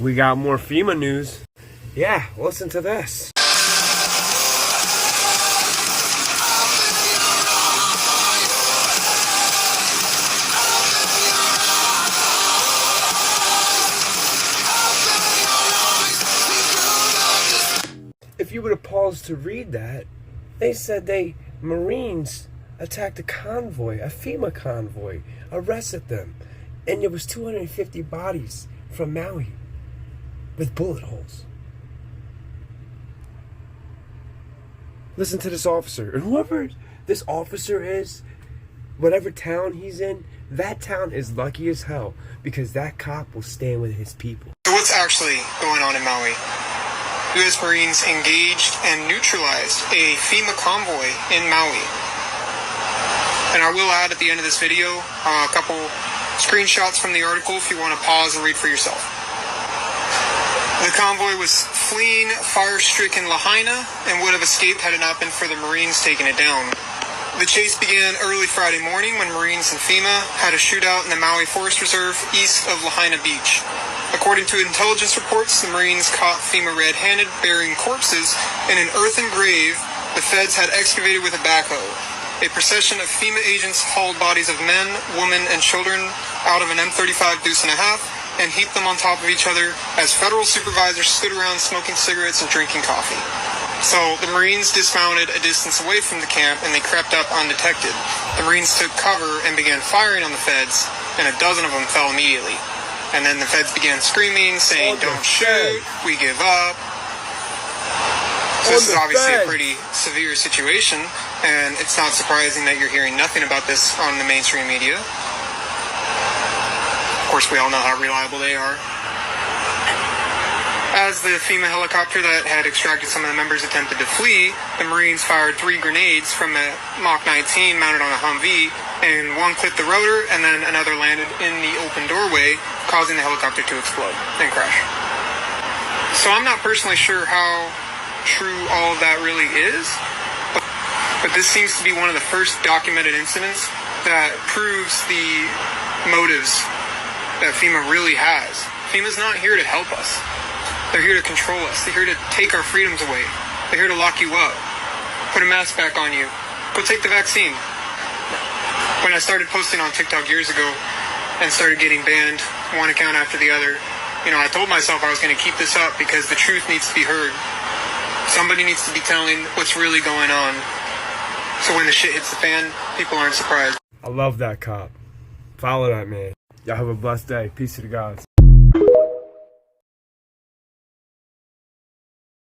We got more FEMA news. Yeah, listen to this. If you would have paused to read that, they said Marines attacked a convoy, a FEMA convoy, arrested them, and there was 250 bodies from Maui with bullet holes. Listen to this officer, and whoever this officer is, whatever town he's in, that town is lucky as hell because that cop will stand with his people. So what's actually going on in Maui? U.S. Marines engaged and neutralized a FEMA convoy in Maui. And I will add at the end of this video a couple screenshots from the article if you want to pause and read for yourself. The convoy was fleeing fire-stricken Lahaina and would have escaped had it not been for the Marines taking it down. The chase began early Friday morning when Marines and FEMA had a shootout in the Maui Forest Reserve east of Lahaina Beach. According to intelligence reports, the Marines caught FEMA red-handed burying corpses in an earthen grave the feds had excavated with a backhoe. A procession of FEMA agents hauled bodies of men, women, and children out of an M35 Deuce and a half and heaped them on top of each other as federal supervisors stood around smoking cigarettes and drinking coffee. So the Marines dismounted a distance away from the camp and they crept up undetected. The Marines took cover and began firing on the feds, and a dozen of them fell immediately. And then the feds began screaming, saying, "Don't shoot, we give up." So this is obviously a pretty severe situation, and it's not surprising that you're hearing nothing about this on the mainstream media. Of course, we all know how reliable they are. As the FEMA helicopter that had extracted some of the members attempted to flee, the Marines fired 3 grenades from a Mach 19 mounted on a Humvee, and one clipped the rotor, and then another landed in the open doorway, causing the helicopter to explode and crash. So I'm not personally sure how true all of that really is, but this seems to be one of the first documented incidents that proves the motives that FEMA really has. FEMA's not here to help us. They're here to control us. They're here to take our freedoms away. They're here to lock you up, put a mask back on you, go take the vaccine. When I started posting on TikTok years ago and started getting banned, one account after the other, I told myself I was going to keep this up because the truth needs to be heard. Somebody needs to be telling what's really going on. So when the shit hits the fan, people aren't surprised. I love that cop. Follow that man. Y'all have a blessed day. Peace to the gods.